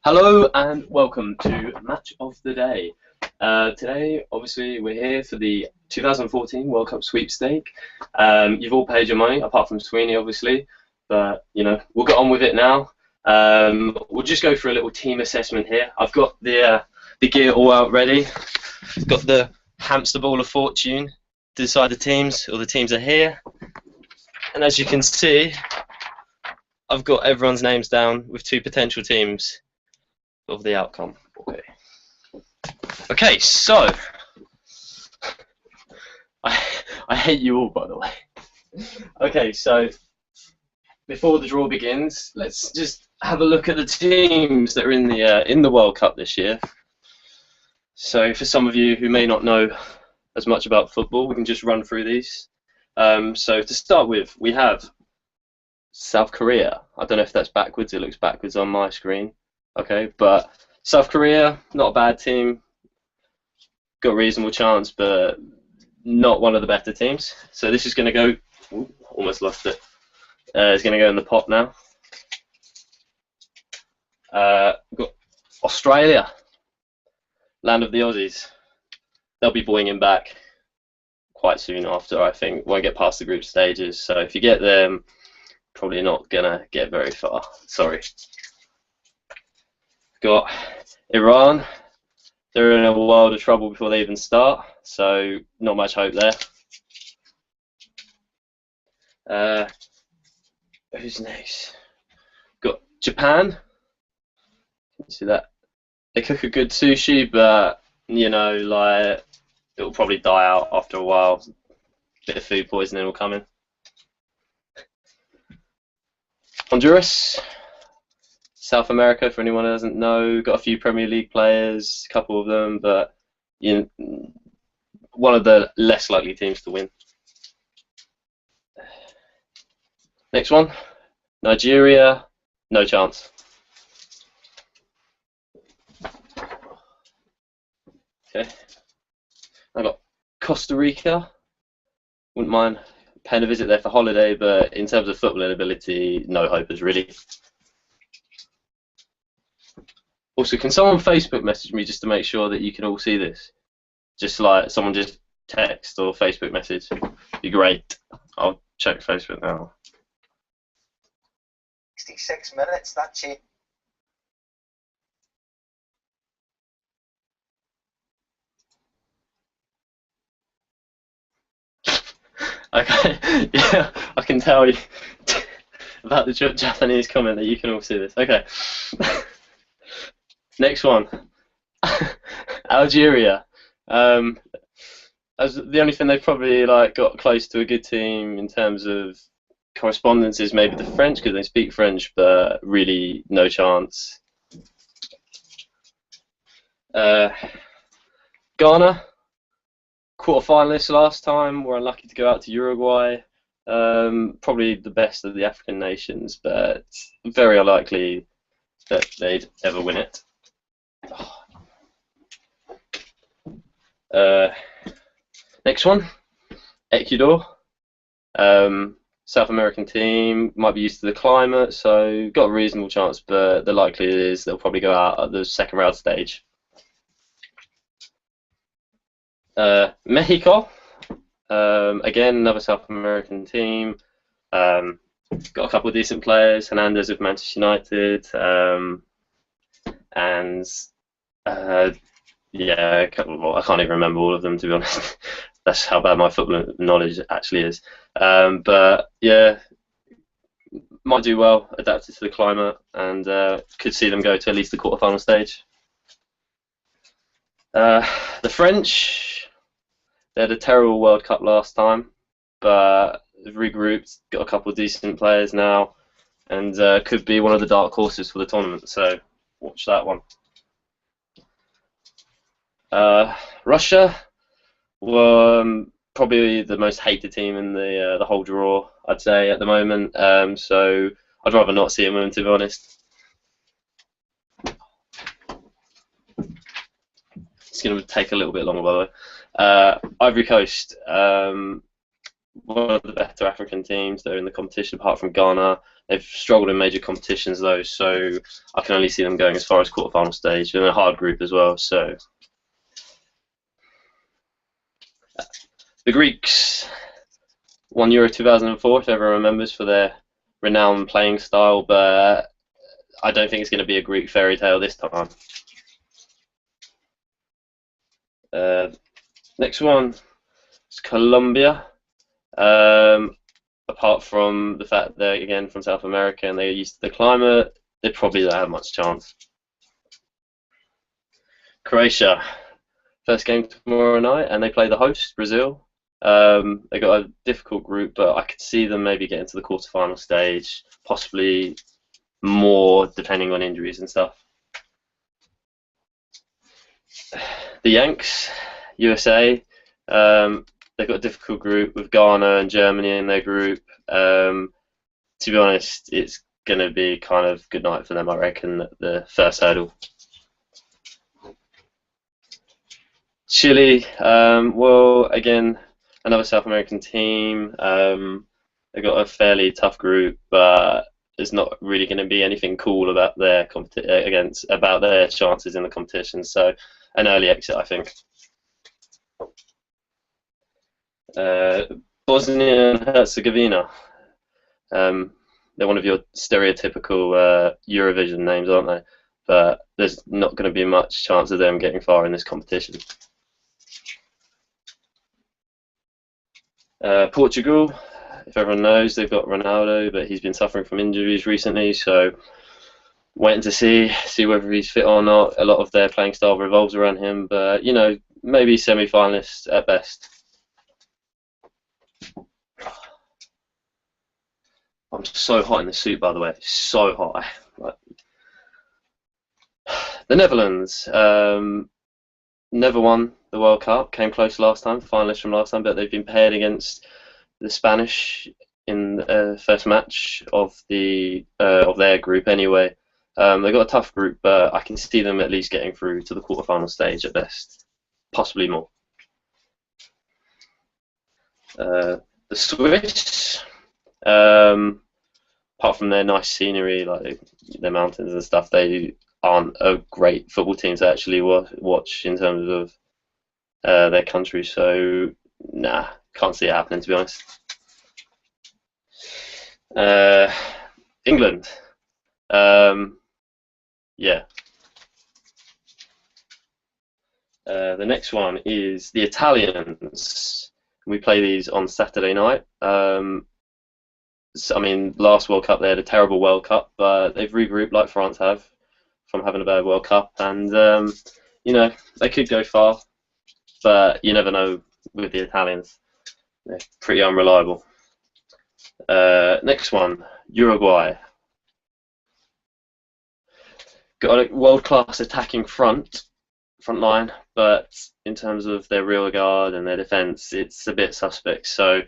Hello and welcome to Match of the Day. Today, obviously, we're here for the 2014 World Cup Sweepstake. You've all paid your money, apart from Sweeney, obviously, but we'll get on with it now. We'll just go for a little team assessment here. I've got the gear all out ready. I've got the hamster ball of fortune to decide the teams. All the teams are here, and as you can see, I've got everyone's names down with two potential teams of the outcome. Okay, so I hate you all, by the way. Okay, so before the draw begins, let's just have a look at the teams that are in the World Cup this year. So for some of you who may not know as much about football, we can just run through these. So to start with, we have South Korea. I don't know if that's backwards. It looks backwards on my screen. Okay, but South Korea, not a bad team. Got a reasonable chance, but not one of the better teams. So this is going to go. Ooh, almost lost it. It's going to go in the pot now. We've got Australia, land of the Aussies. They'll be boinging back quite soon after, I think. Won't get past the group stages. So if you get them, probably not going to get very far. Sorry. Got Iran. They're in a world of trouble before they even start, so not much hope there. Who's next? Got Japan. You see that? They cook a good sushi, but like it'll probably die out after a while. Bit of food poisoning will come in. Honduras. South America, for anyone who doesn't know, got a few Premier League players, a couple of them, but one of the less likely teams to win. Next one, Nigeria, no chance. Okay, I got Costa Rica. Wouldn't mind paying a visit there for holiday, but in terms of footballing ability, no hopers really. Also, can someone Facebook message me just to make sure that you can all see this? Just like someone just text or Facebook message. Be great. I'll check Facebook now. 66 minutes, that's it. Okay, yeah, I can tell you about the Japanese comment that you can all see this. Okay. Next one, Algeria. As the only thing they've probably got close to a good team in terms of correspondence is maybe the French, because they speak French, but really no chance. Ghana, quarter-finalists last time, were unlucky to go out to Uruguay. Probably the best of the African nations, but very unlikely that they'd ever win it. Next one, Ecuador. South American team, might be used to the climate, so got a reasonable chance, but the likelihood is they'll probably go out at the second round stage. Mexico, again another South American team. Got a couple of decent players, Hernandez of Manchester United, and yeah, a couple I can't even remember all of them, to be honest. That's how bad my football knowledge actually is. But yeah, might do well, adapted to the climate, and could see them go to at least the quarterfinal stage. The French, they had a terrible World Cup last time, but they've regrouped, got a couple of decent players now, and could be one of the dark horses for the tournament, so watch that one. Russia were probably the most hated team in the whole draw, I'd say, at the moment, so I'd rather not see them win, to be honest. It's going to take a little bit longer, by the way. Ivory Coast, one of the better African teams that are in the competition, apart from Ghana. They've struggled in major competitions though, so I can only see them going as far as quarterfinal stage, and a hard group as well. So the Greeks won Euro 2004, if everyone remembers, for their renowned playing style, but I don't think it's going to be a Greek fairy tale this time. Next one is Colombia. Apart from the fact they're again from South America and they're used to the climate, they probably don't have much chance. Croatia, first game tomorrow night, and they play the host, Brazil. They got a difficult group, but I could see them maybe getting to the quarterfinal stage, possibly more depending on injuries and stuff. The Yanks, USA, they've got a difficult group with Ghana and Germany in their group. To be honest, it's going to be kind of good night for them, I reckon, the first hurdle. Chile, well, again, another South American team. They've got a fairly tough group, but there's not really going to be anything cool about their about their chances in the competition. So, an early exit, I think. Bosnia and Herzegovina. They're one of your stereotypical Eurovision names, aren't they? But there's not going to be much chance of them getting far in this competition. Portugal, if everyone knows, they've got Ronaldo, but he's been suffering from injuries recently, so waiting to see whether he's fit or not. A lot of their playing style revolves around him, but you know, maybe semi-finalists at best. I'm so hot in the suit, by the way. So hot. The Netherlands never won the World Cup. Came close last time, finalists from last time, but they've been paired against the Spanish in the first match of their group. Anyway, they've got a tough group, but I can see them at least getting through to the quarterfinal stage at best, possibly more. The Swiss. Apart from their nice scenery, like their mountains and stuff, they aren't a great football team to actually watch in terms of their country. So, nah, can't see it happening, to be honest. England. Yeah. The next one is the Italians. We play these on Saturday night. I mean, last World Cup they had a terrible World Cup, but they've regrouped like France have from having a bad World Cup, and you know, they could go far, but you never know with the Italians. They're pretty unreliable. Next one, Uruguay. Got a world-class attacking front line, but in terms of their rear guard and their defence, it's a bit suspect. So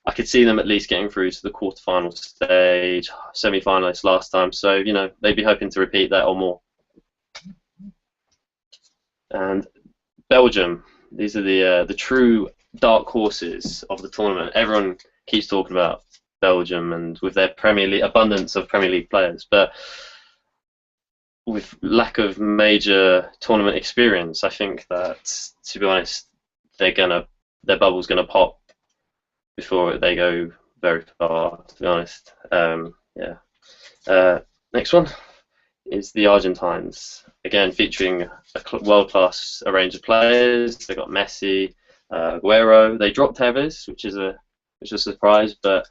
I could see them at least getting through to the quarterfinal stage, semi-finalists last time. So you know, they'd be hoping to repeat that or more. And Belgium, these are the true dark horses of the tournament. Everyone keeps talking about Belgium and with their Premier League abundance of Premier League players, but with lack of major tournament experience, I think that, to be honest, their bubble's gonna pop before they go very far, to be honest. Yeah. Next one is the Argentines. Again, featuring a world-class range of players. They've got Messi, Aguero. They dropped Tevez, which is a surprise, but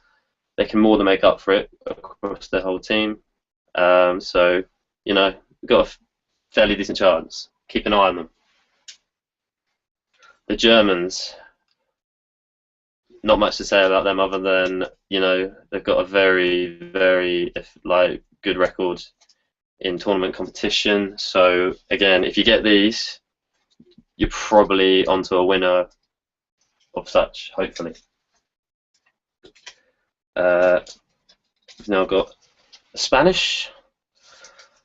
they can more than make up for it across their whole team. So, you know, we've got a fairly decent chance. Keep an eye on them. The Germans. Not much to say about them other than, you know, they've got a very, very good record in tournament competition. So again, if you get these, you're probably onto a winner of such, hopefully. We've now got the Spanish.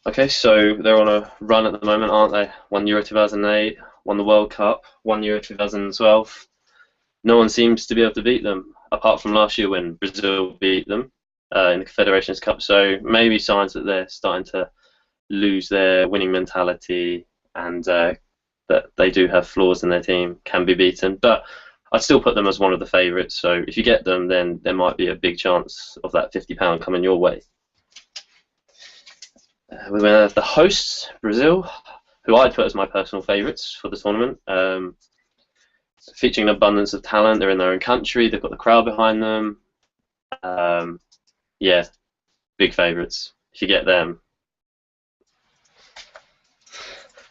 Okay, so they're on a run at the moment, aren't they? Won Euro 2008, won the World Cup, won Euro 2012. No one seems to be able to beat them, apart from last year when Brazil beat them. in the Confederations Cup. So maybe signs that they're starting to lose their winning mentality and that they do have flaws in their team, can be beaten. But I'd still put them as one of the favourites. So if you get them, then there might be a big chance of that £50 coming your way. We have the hosts, Brazil, who I'd put as my personal favourites for the tournament. Featuring an abundance of talent, they're in their own country, they've got the crowd behind them. Yeah, big favourites. If you get them.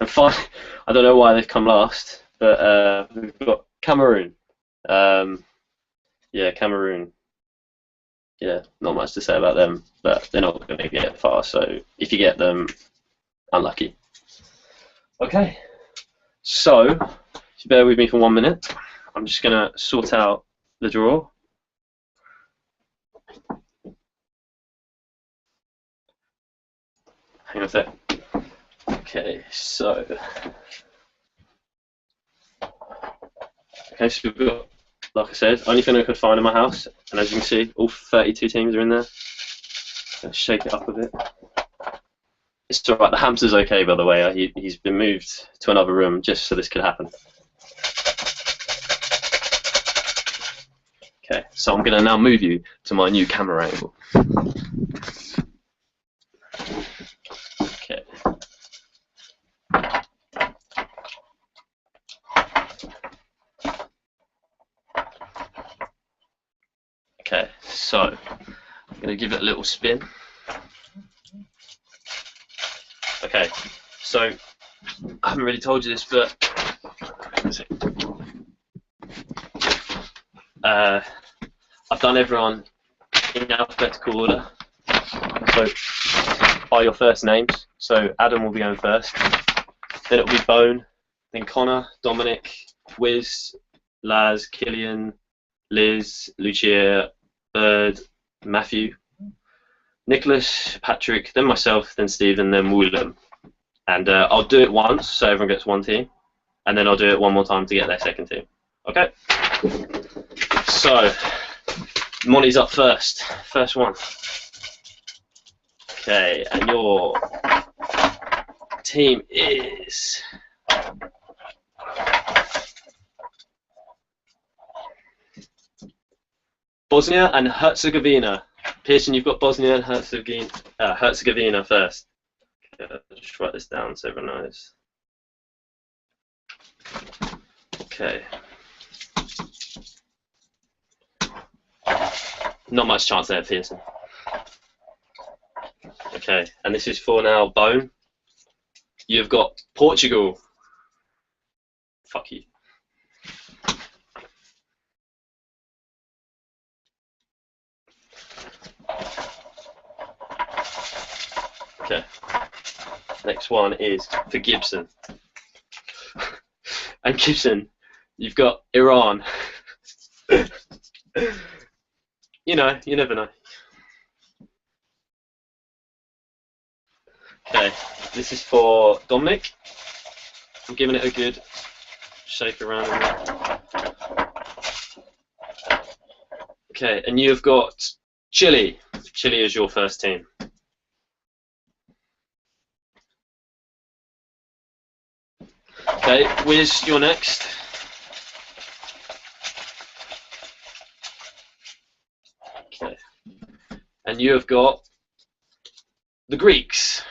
And finally, I don't know why they've come last, but we've got Cameroon. Yeah, Cameroon. Yeah, not much to say about them, but they're not going to get far, so if you get them, unlucky. Okay, so if you bear with me for 1 minute, I'm just going to sort out the draw. Hang on a sec. Okay, so we've got, like I said, only thing I could find in my house, and as you can see, all 32 teams are in there. Let's shake it up a bit. It's alright, the hamster's okay, by the way. He's been moved to another room just so this could happen. Okay, so I'm going to now move you to my new camera angle. Okay. Okay, so I'm going to give it a little spin. Okay, so I haven't really told you this, but I've done everyone in alphabetical order. So by your first names. So Adam will be going first. Then it'll be Bone. Then Connor, Dominic, Wiz, Laz, Killian, Liz, Lucia, Bird, Matthew, Nicholas, Patrick, then myself, then Steve, and then William. And I'll do it once, so everyone gets one team, and then I'll do it one more time to get their second team. Okay? So, Monty's up first. First one. Okay, and your team is... Bosnia and Herzegovina. Pearson, you've got Bosnia and Herzegovina first. Okay, I'll just write this down so everyone knows. Okay. Not much chance there, Pearson. Okay, and this is for now Bone. You've got Portugal. Fuck you. Okay. Next one is for Gibson. And Gibson, you've got Iran. You know, you never know. Okay, this is for Dominic. I'm giving it a good shake around in there. Okay, and you've got Chile. Chile is your first team. Okay, Wiz, you're next. Okay, and you have got the Greeks.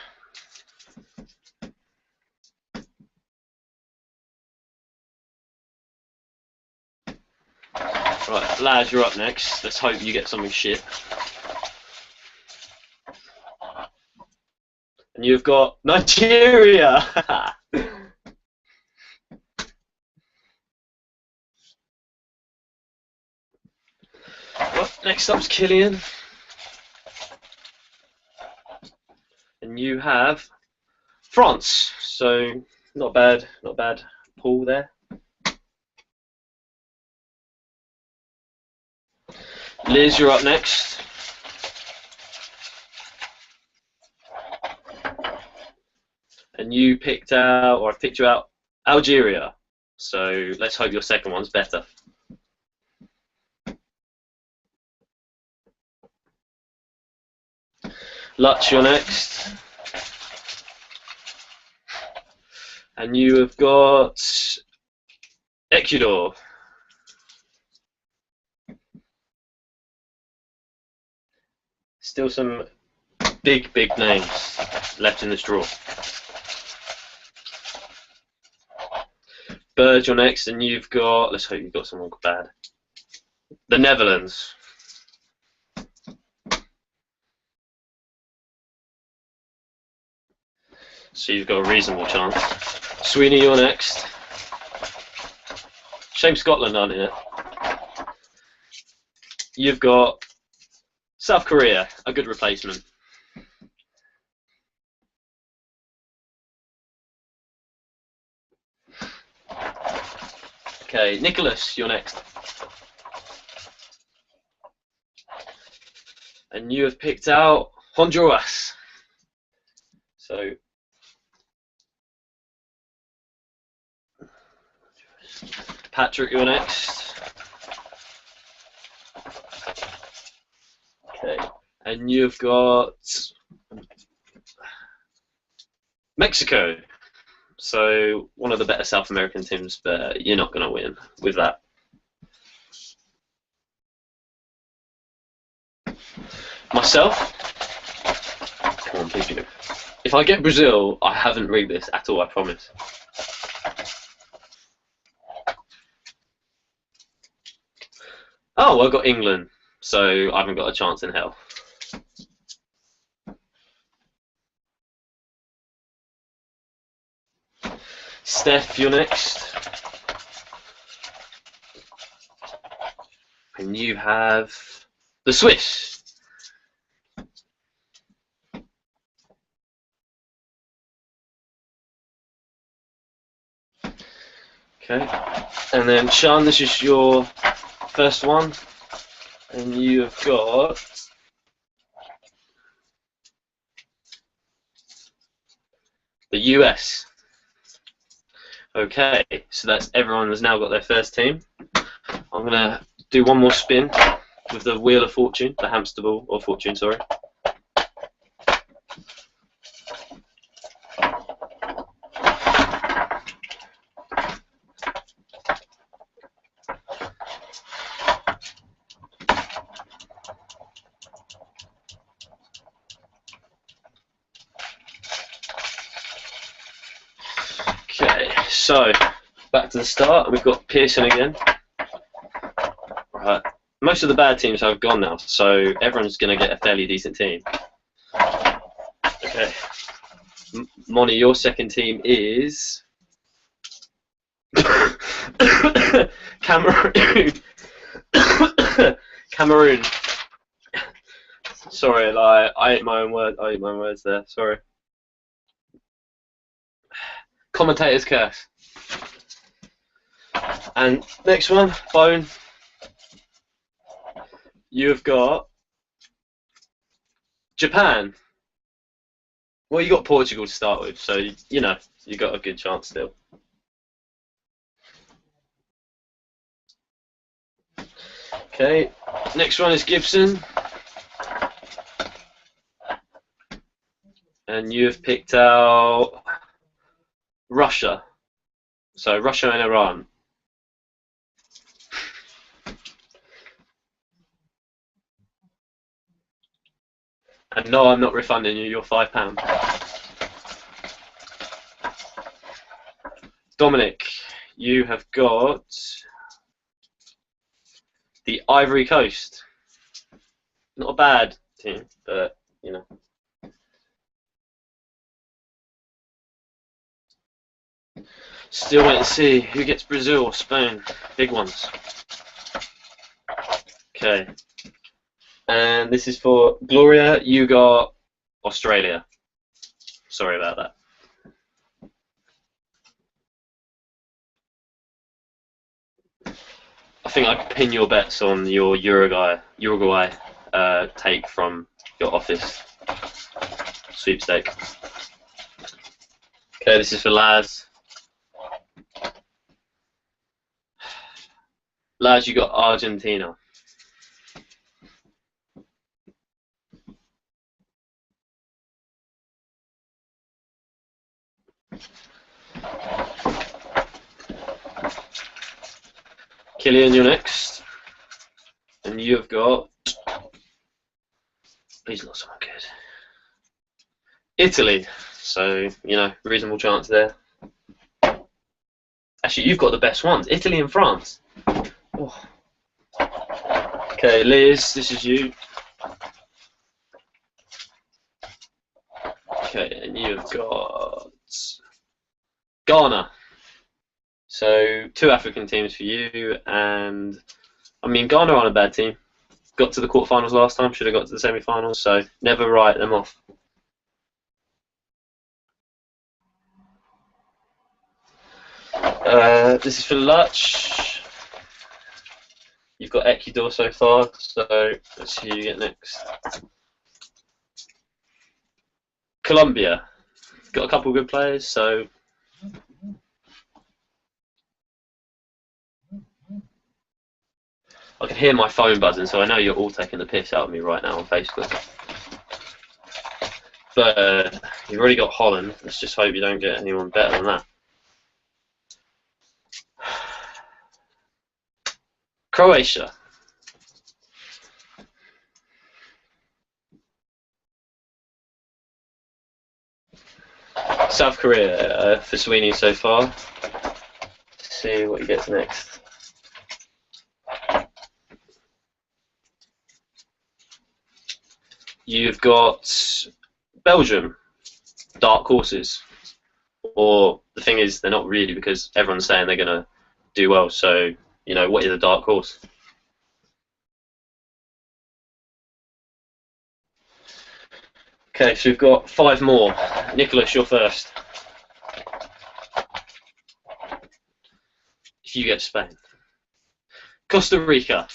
Right, Laz, you're up next. Let's hope you get something shit. And you've got Nigeria. Well, next up's Killian. And you have France. So not bad pool there. Liz, you're up next. And you picked out, or I picked you out, Algeria. So let's hope your second one's better. Lutz, you're next. And you have got Ecuador. Still some big names left in this draw. Bird, you're next, and you've got, let's hope you've got someone bad. The Netherlands. So you've got a reasonable chance. Sweeney, you're next. Shame Scotland aren't in it. You've got South Korea, a good replacement. Okay, Nicholas, you're next. And you have picked out Honduras. So Patrick, you're next. Okay, and you've got Mexico. So one of the better South American teams, but you're not going to win with that. Myself, come on, please do. If I get Brazil, I haven't rigged this at all, I promise. Oh, I got England, so I haven't got a chance in hell. Steph, you're next. And you have the Swiss. Okay. And then Sean, this is your first one. And you have got the US. Okay, so that's everyone has now got their first team. I'm going to do one more spin with the Wheel of Fortune, the hamster ball of fortune, sorry. Okay, so back to the start. We've got Pearson again. Right. Most of the bad teams have gone now, so everyone's going to get a fairly decent team. Okay. Moni, your second team is Cameroon. Cameroon. Sorry, I ate my own word. I ate my own words there. Sorry. Commentator's curse. And next one, Bone. You've got Japan. Well, you got Portugal to start with, so you know you got a good chance still. Okay, next one is Gibson, and you've picked out Russia. So Russia and Iran. And no, I'm not refunding you your £5. Dominic, you have got the Ivory Coast. Not a bad team, but you know. Still wait to see who gets Brazil or Spain. Big ones. Okay. And this is for Gloria. You got Australia. Sorry about that. I think I pin your bets on your Uruguay take from your office sweepstake. Okay, this is for Laz. Laz, you got Argentina. Killian, you're next. And you've got... Please not someone good. Italy. So, you know, reasonable chance there. Actually, you've got the best ones. Italy and France. Oh. Okay, Liz, this is you. Okay, and you've got Ghana. So 2 African teams for you, and I mean Ghana aren't a bad team. Got to the quarterfinals last time, should have got to the semi-finals, so never write them off. This is for Lutch. You've got Ecuador so far, so let's see who you get next. Colombia. Got a couple of good players, so I can hear my phone buzzing, so I know you're all taking the piss out of me right now on Facebook. But you've already got Holland. Let's just hope you don't get anyone better than that. Croatia. South Korea for Sweeney so far. Let's see what he gets next. You've got Belgium, dark horses. Or the thing is, they're not really, because everyone's saying they're going to do well. So, you know, what is a dark horse? Okay, so we've got 5 more. Nicholas, you're first. If you get Spain. Costa Rica.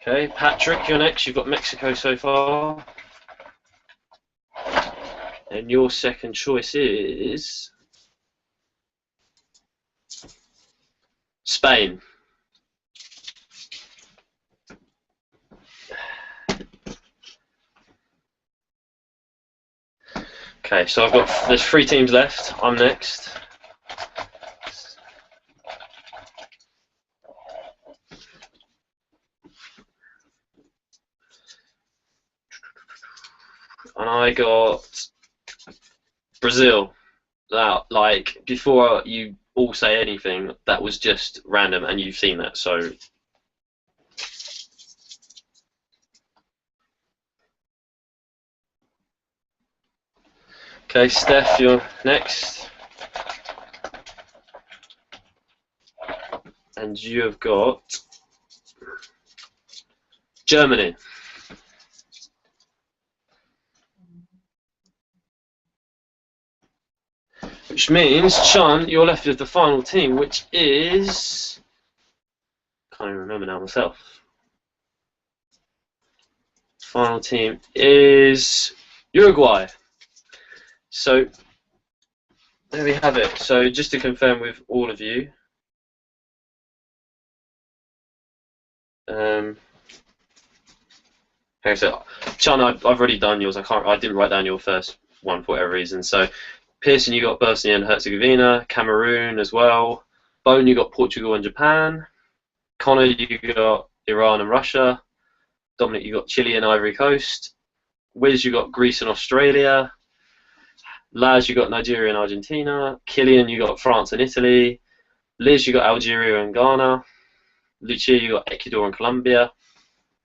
Okay, Patrick, you're next. You've got Mexico so far. And your second choice is Spain. Okay, so there's 3 teams left. I'm next. And I got Brazil. That, like, before you all say anything, that was just random, and you've seen that, so. Okay, Steph, you're next. And you have got Germany. Which means, Sean, you're left with the final team, which is... Can't even remember now myself. Final team is Uruguay. So, there we have it. So, just to confirm with all of you, so, Sean, I've already done yours. I didn't write down your first one for whatever reason. So, Pearson, you got Bosnia and Herzegovina, Cameroon as well. Bone, you got Portugal and Japan. Connor, you got Iran and Russia. Dominic, you got Chile and Ivory Coast. Wiz, you got Greece and Australia. Laz, you got Nigeria and Argentina. Killian, you got France and Italy. Liz, you got Algeria and Ghana. Lucia, you got Ecuador and Colombia.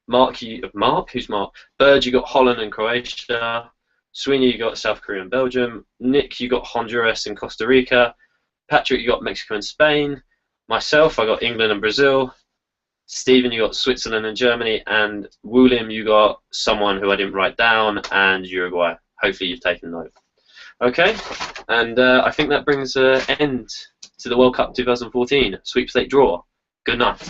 Mark, who's Mark? Bird, you got Holland and Croatia. Sweeney, you got South Korea and Belgium. Nick, you got Honduras and Costa Rica. Patrick, you got Mexico and Spain. Myself, I got England and Brazil. Stephen, you got Switzerland and Germany. And William, you got someone who I didn't write down, and Uruguay. Hopefully you've taken note. Okay, and I think that brings an end to the World Cup 2014 sweepstake draw. Good night.